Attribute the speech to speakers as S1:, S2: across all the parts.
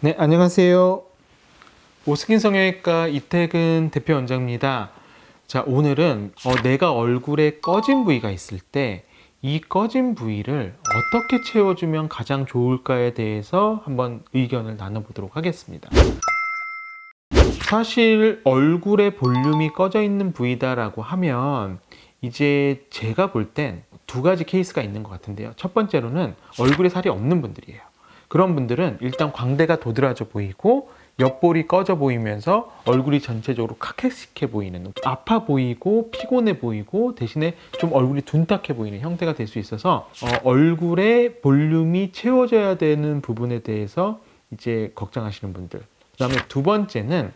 S1: 네, 안녕하세요. 오스킨 성형외과 이태근 대표 원장입니다. 자, 오늘은 내가 얼굴에 꺼진 부위가 있을 때 이 꺼진 부위를 어떻게 채워주면 가장 좋을까에 대해서 한번 의견을 나눠보도록 하겠습니다. 사실 얼굴에 볼륨이 꺼져 있는 부위다라고 하면 이제 제가 볼 땐 두 가지 케이스가 있는 것 같은데요. 첫 번째로는 얼굴에 살이 없는 분들이에요. 그런 분들은 일단 광대가 도드라져 보이고 옆볼이 꺼져 보이면서 얼굴이 전체적으로 카케식해 보이는, 아파 보이고 피곤해 보이고 대신에 좀 얼굴이 둔탁해 보이는 형태가 될 수 있어서 얼굴에 볼륨이 채워져야 되는 부분에 대해서 이제 걱정하시는 분들. 그 다음에 두 번째는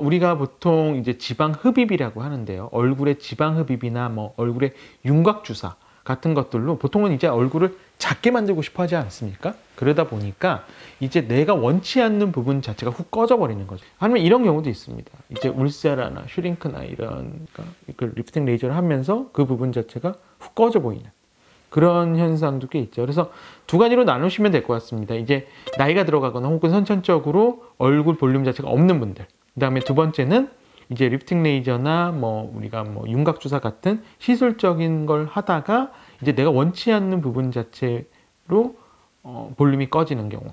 S1: 우리가 보통 이제 지방 흡입이라고 하는데요. 얼굴에 지방 흡입이나 뭐 얼굴에 윤곽 주사 같은 것들로 보통은 이제 얼굴을 작게 만들고 싶어 하지 않습니까? 그러다 보니까 이제 내가 원치 않는 부분 자체가 훅 꺼져 버리는 거죠. 아니면 이런 경우도 있습니다. 이제 울세라나 슈링크나 이런 그 리프팅 레이저를 하면서 그 부분 자체가 훅 꺼져 보이는 그런 현상도 꽤 있죠. 그래서 두 가지로 나누시면 될 것 같습니다. 이제 나이가 들어가거나 혹은 선천적으로 얼굴 볼륨 자체가 없는 분들. 그 다음에 두 번째는 이제 리프팅 레이저나 뭐 우리가 뭐 윤곽 주사 같은 시술적인 걸 하다가 이제 내가 원치 않는 부분 자체로 볼륨이 꺼지는 경우.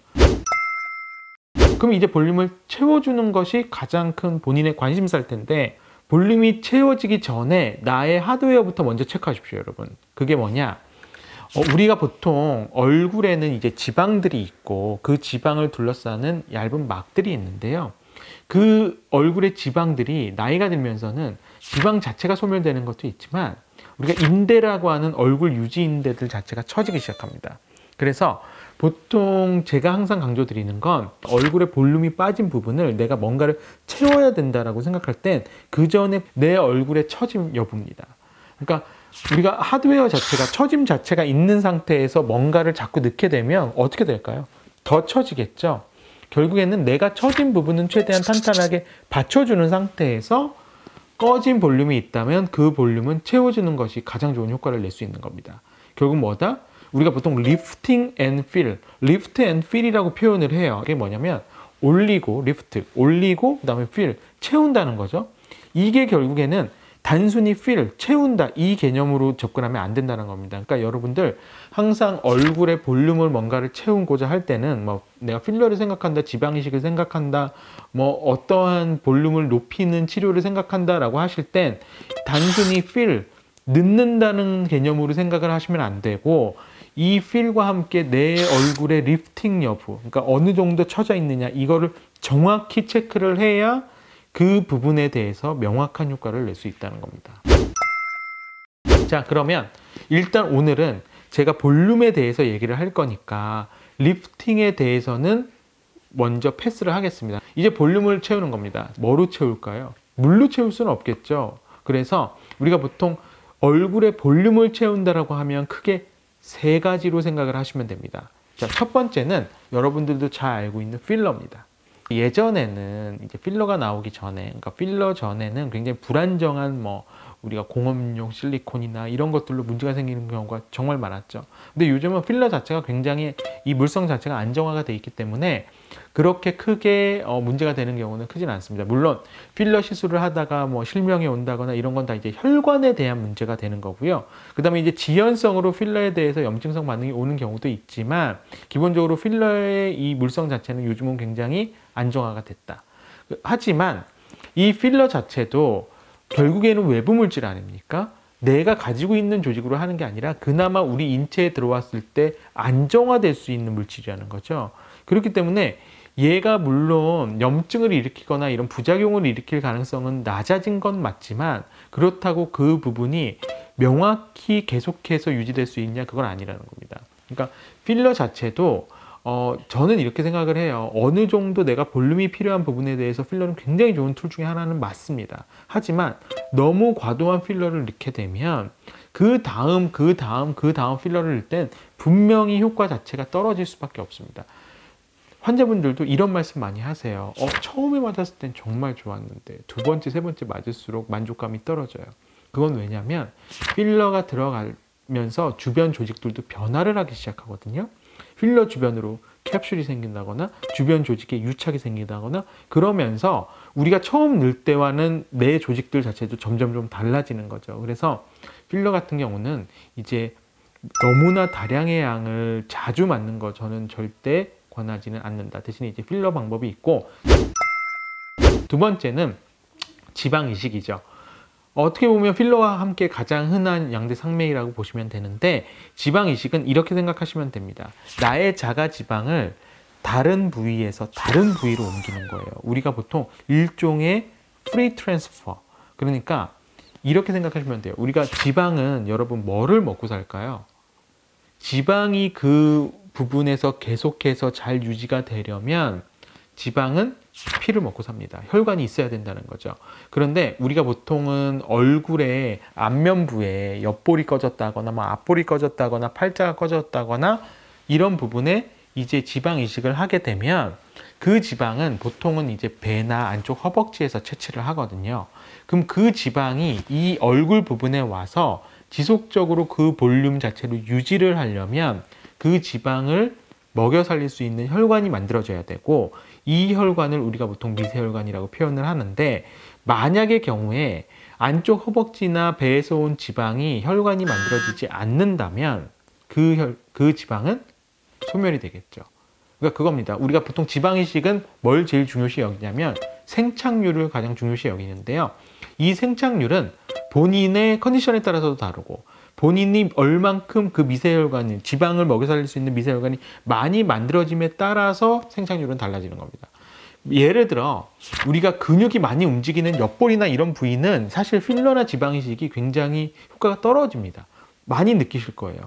S1: 그럼 이제 볼륨을 채워주는 것이 가장 큰 본인의 관심사일 텐데, 볼륨이 채워지기 전에 나의 하드웨어부터 먼저 체크하십시오, 여러분. 그게 뭐냐? 우리가 보통 얼굴에는 이제 지방들이 있고 그 지방을 둘러싸는 얇은 막들이 있는데요. 그 얼굴의 지방들이 나이가 들면서는 지방 자체가 소멸되는 것도 있지만 우리가 인대라고 하는 얼굴 유지 인대들 자체가 처지기 시작합니다. 그래서 보통 제가 항상 강조드리는 건 얼굴에 볼륨이 빠진 부분을 내가 뭔가를 채워야 된다라고 생각할 땐 그 전에 내 얼굴의 처짐 여부입니다. 그러니까 우리가 하드웨어 자체가 처짐 자체가 있는 상태에서 뭔가를 자꾸 넣게 되면 어떻게 될까요? 더 처지겠죠. 결국에는 내가 처진 부분은 최대한 탄탄하게 받쳐주는 상태에서 꺼진 볼륨이 있다면 그 볼륨은 채워주는 것이 가장 좋은 효과를 낼 수 있는 겁니다. 결국 뭐다? 우리가 보통 리프팅 앤 필, 리프트 앤 필이라고 표현을 해요. 이게 뭐냐면 올리고, 리프트, 올리고, 그 다음에 필, 채운다는 거죠. 이게 결국에는 단순히 필, 채운다 이 개념으로 접근하면 안 된다는 겁니다. 그러니까 여러분들 항상 얼굴에 볼륨을 뭔가를 채우고자 할 때는 뭐 내가 필러를 생각한다, 지방 이식을 생각한다, 뭐 어떠한 볼륨을 높이는 치료를 생각한다 라고 하실 땐 단순히 필, 넣는다는 개념으로 생각을 하시면 안 되고, 이 필과 함께 내 얼굴의 리프팅 여부, 그러니까 어느 정도 처져 있느냐 이거를 정확히 체크를 해야 그 부분에 대해서 명확한 효과를 낼 수 있다는 겁니다. 자, 그러면 일단 오늘은 제가 볼륨에 대해서 얘기를 할 거니까 리프팅에 대해서는 먼저 패스를 하겠습니다. 이제 볼륨을 채우는 겁니다. 뭐로 채울까요? 물로 채울 수는 없겠죠. 그래서 우리가 보통 얼굴에 볼륨을 채운다라고 하면 크게 세 가지로 생각을 하시면 됩니다. 자, 첫 번째는 여러분들도 잘 알고 있는 필러입니다. 예전에는 이제 필러가 나오기 전에, 그러니까 필러 전에는 굉장히 불안정한 뭐 우리가 공업용 실리콘이나 이런 것들로 문제가 생기는 경우가 정말 많았죠. 근데 요즘은 필러 자체가 굉장히 이 물성 자체가 안정화가 돼 있기 때문에 그렇게 크게 문제가 되는 경우는 크진 않습니다. 물론 필러 시술을 하다가 뭐 실명이 온다거나 이런 건 다 이제 혈관에 대한 문제가 되는 거고요. 그 다음에 이제 지연성으로 필러에 대해서 염증성 반응이 오는 경우도 있지만 기본적으로 필러의 이 물성 자체는 요즘은 굉장히 안정화가 됐다. 하지만 이 필러 자체도 결국에는 외부 물질 아닙니까? 내가 가지고 있는 조직으로 하는 게 아니라 그나마 우리 인체에 들어왔을 때 안정화될 수 있는 물질이라는 거죠. 그렇기 때문에 얘가 물론 염증을 일으키거나 이런 부작용을 일으킬 가능성은 낮아진 건 맞지만 그렇다고 그 부분이 명확히 계속해서 유지될 수 있냐? 그건 아니라는 겁니다. 그러니까 필러 자체도 저는 이렇게 생각을 해요. 어느 정도 내가 볼륨이 필요한 부분에 대해서 필러는 굉장히 좋은 툴 중에 하나는 맞습니다. 하지만 너무 과도한 필러를 넣게 되면 그 다음 필러를 넣을 땐 분명히 효과 자체가 떨어질 수밖에 없습니다. 환자분들도 이런 말씀 많이 하세요. 처음에 맞았을 땐 정말 좋았는데 두 번째, 세 번째 맞을수록 만족감이 떨어져요. 그건 왜냐면 필러가 들어가면서 주변 조직들도 변화를 하기 시작하거든요. 필러 주변으로 캡슐이 생긴다거나 주변 조직에 유착이 생긴다거나 그러면서 우리가 처음 넣을 때와는 내 조직들 자체도 점점 좀 달라지는 거죠. 그래서 필러 같은 경우는 이제 너무나 다량의 양을 자주 맞는 거 저는 절대 권하지는 않는다. 대신에 이제 필러 방법이 있고, 두 번째는 지방 이식이죠. 어떻게 보면 필러와 함께 가장 흔한 양대 상매이라고 보시면 되는데, 지방 이식은 이렇게 생각하시면 됩니다. 나의 자가 지방을 다른 부위에서 다른 부위로 옮기는 거예요. 우리가 보통 일종의 프리 트랜스퍼, 그러니까 이렇게 생각하시면 돼요. 우리가 지방은 여러분 뭐를 먹고 살까요? 지방이 그 부분에서 계속해서 잘 유지가 되려면 지방은 피를 먹고 삽니다. 혈관이 있어야 된다는 거죠. 그런데 우리가 보통은 얼굴에 안면부에 옆볼이 꺼졌다거나 앞볼이 꺼졌다거나 팔자가 꺼졌다거나 이런 부분에 이제 지방 이식을 하게 되면 그 지방은 보통은 이제 배나 안쪽 허벅지에서 채취를 하거든요. 그럼 그 지방이 이 얼굴 부분에 와서 지속적으로 그 볼륨 자체를 유지를 하려면 그 지방을 먹여 살릴 수 있는 혈관이 만들어져야 되고, 이 혈관을 우리가 보통 미세혈관이라고 표현을 하는데, 만약의 경우에 안쪽 허벅지나 배에서 온 지방이 혈관이 만들어지지 않는다면 그 지방은 소멸이 되겠죠. 그러니까 그겁니다. 우리가 보통 지방이식은 뭘 제일 중요시 여기냐면 생착률을 가장 중요시 여기는데요. 이 생착률은 본인의 컨디션에 따라서도 다르고, 본인이 얼만큼 그 미세혈관이, 지방을 먹여 살릴 수 있는 미세혈관이 많이 만들어짐에 따라서 생착률은 달라지는 겁니다. 예를 들어 우리가 근육이 많이 움직이는 옆볼이나 이런 부위는 사실 필러나 지방 이식이 굉장히 효과가 떨어집니다. 많이 느끼실 거예요.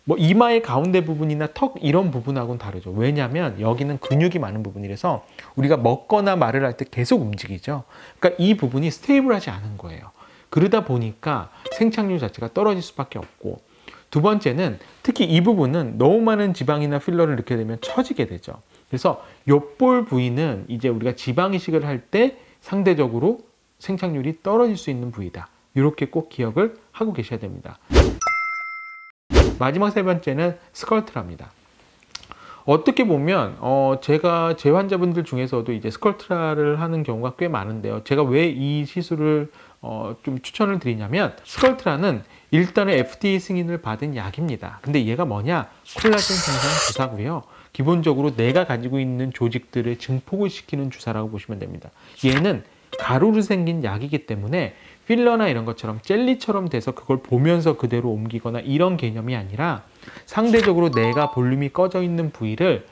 S1: 뭐 이마의 가운데 부분이나 턱 이런 부분하고는 다르죠. 왜냐하면 여기는 근육이 많은 부분이라서 우리가 먹거나 말을 할 때 계속 움직이죠. 그러니까 이 부분이 스테이블하지 않은 거예요. 그러다 보니까 생착률 자체가 떨어질 수밖에 없고, 두 번째는 특히 이 부분은 너무 많은 지방이나 필러를 넣게 되면 처지게 되죠. 그래서 옆볼 부위는 이제 우리가 지방 이식을 할 때 상대적으로 생착률이 떨어질 수 있는 부위다. 이렇게 꼭 기억을 하고 계셔야 됩니다. 마지막 세 번째는 스컬트라입니다. 어떻게 보면 제가 제 환자분들 중에서도 이제 스컬트라를 하는 경우가 꽤 많은데요. 제가 왜 이 시술을 좀 추천을 드리냐면, 스컬트라는 일단은 FDA 승인을 받은 약입니다. 근데 얘가 뭐냐? 콜라겐 생산 주사고요. 기본적으로 내가 가지고 있는 조직들을 증폭을 시키는 주사라고 보시면 됩니다. 얘는 가루로 생긴 약이기 때문에 필러나 이런 것처럼 젤리처럼 돼서 그걸 보면서 그대로 옮기거나 이런 개념이 아니라, 상대적으로 내가 볼륨이 꺼져 있는 부위를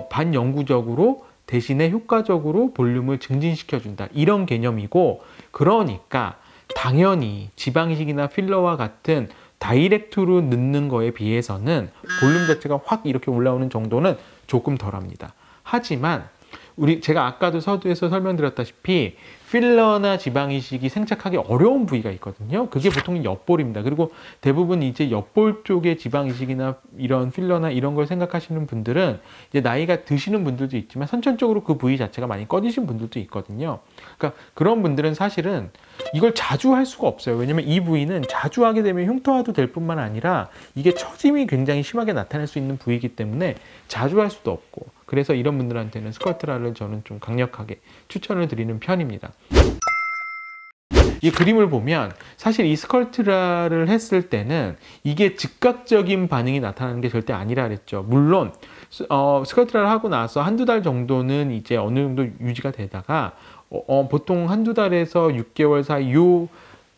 S1: 반영구적으로 대신에 효과적으로 볼륨을 증진시켜준다, 이런 개념이고, 그러니까 당연히 지방이식이나 필러와 같은 다이렉트로 넣는 거에 비해서는 볼륨 자체가 확 이렇게 올라오는 정도는 조금 덜합니다. 하지만 제가 아까도 서두에서 설명드렸다시피 필러나 지방이식이 생착하기 어려운 부위가 있거든요. 그게 보통 옆볼입니다. 그리고 대부분 이제 옆볼 쪽에 지방이식이나 이런 필러나 이런 걸 생각하시는 분들은 이제 나이가 드시는 분들도 있지만 선천적으로 그 부위 자체가 많이 꺼지신 분들도 있거든요. 그러니까 그런 분들은 사실은 이걸 자주 할 수가 없어요. 왜냐면 이 부위는 자주 하게 되면 흉터화도 될 뿐만 아니라 이게 처짐이 굉장히 심하게 나타날 수 있는 부위이기 때문에 자주 할 수도 없고, 그래서 이런 분들한테는 스컬트라를 저는 좀 강력하게 추천을 드리는 편입니다. 이 그림을 보면 사실 이 스컬트라를 했을 때는 이게 즉각적인 반응이 나타나는 게 절대 아니라 그랬죠. 물론 스컬트라를 하고 나서 한두 달 정도는 이제 어느 정도 유지가 되다가 보통 한두 달에서 6개월 사이 요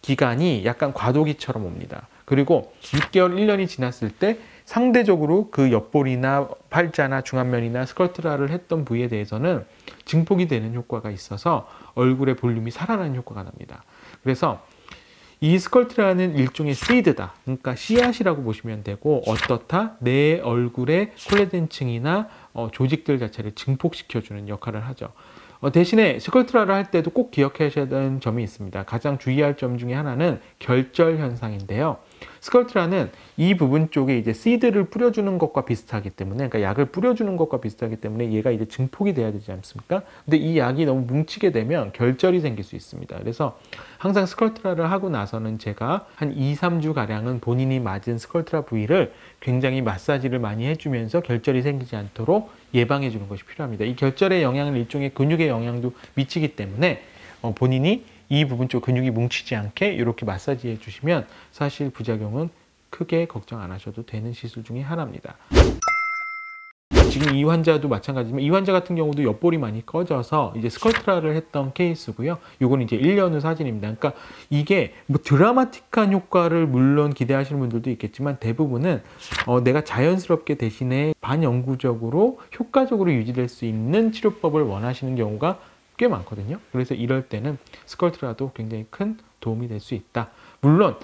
S1: 기간이 약간 과도기처럼 옵니다. 그리고 6개월, 1년이 지났을 때 상대적으로 그 옆볼이나 팔자나 중안면이나 스컬트라를 했던 부위에 대해서는 증폭이 되는 효과가 있어서 얼굴의 볼륨이 살아나는 효과가 납니다. 그래서 이 스컬트라는 일종의 시드다. 그러니까 씨앗이라고 보시면 되고, 어떻다? 내 얼굴의 콜라겐층이나 조직들 자체를 증폭시켜주는 역할을 하죠. 대신에 스컬트라를 할 때도 꼭 기억하셔야 되는 점이 있습니다. 가장 주의할 점 중에 하나는 결절 현상인데요. 스컬트라는 이 부분 쪽에 이제 시드를 뿌려주는 것과 비슷하기 때문에, 그러니까 약을 뿌려주는 것과 비슷하기 때문에 얘가 이제 증폭이 돼야 되지 않습니까? 근데 이 약이 너무 뭉치게 되면 결절이 생길 수 있습니다. 그래서 항상 스컬트라를 하고 나서는 제가 한 2, 3주 가량은 본인이 맞은 스컬트라 부위를 굉장히 마사지를 많이 해주면서 결절이 생기지 않도록 예방해 주는 것이 필요합니다. 이 결절의 영향을 일종의 근육의 영향도 미치기 때문에 본인이 이 부분 쪽 근육이 뭉치지 않게 이렇게 마사지 해주시면 사실 부작용은 크게 걱정 안 하셔도 되는 시술 중에 하나입니다. 지금 이 환자도 마찬가지지만 이 환자 같은 경우도 옆볼이 많이 꺼져서 이제 스컬트라를 했던 케이스고요. 요건 이제 1년 후 사진입니다. 그러니까 이게 뭐 드라마틱한 효과를 물론 기대하시는 분들도 있겠지만 대부분은 내가 자연스럽게 대신에 반영구적으로 효과적으로 유지될 수 있는 치료법을 원하시는 경우가 꽤 많거든요. 그래서 이럴 때는 스컬트라도 굉장히 큰 도움이 될 수 있다. 물론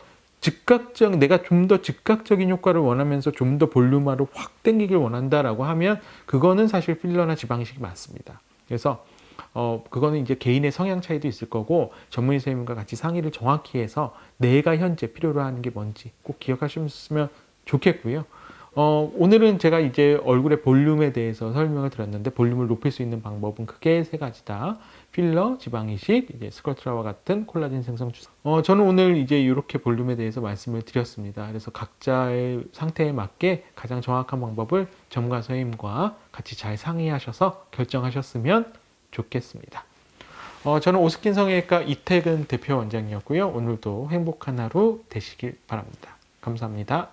S1: 내가 좀 더 즉각적인 효과를 원하면서 좀 더 볼륨화로 확 당기길 원한다라고 하면 그거는 사실 필러나 지방이식이 맞습니다. 그래서 그거는 이제 개인의 성향 차이도 있을 거고 전문의 선생님과 같이 상의를 정확히 해서 내가 현재 필요로 하는 게 뭔지 꼭 기억하시면 좋겠고요. 오늘은 제가 이제 얼굴의 볼륨에 대해서 설명을 드렸는데 볼륨을 높일 수 있는 방법은 크게 세 가지다. 필러, 지방이식, 이제 스컬트라와 같은 콜라겐 생성 주사. 저는 오늘 이제 이렇게 볼륨에 대해서 말씀을 드렸습니다. 그래서 각자의 상태에 맞게 가장 정확한 방법을 전문가 선생님과 같이 잘 상의하셔서 결정하셨으면 좋겠습니다. 저는 오스킨 성형외과 이태근 대표 원장이었고요. 오늘도 행복한 하루 되시길 바랍니다. 감사합니다.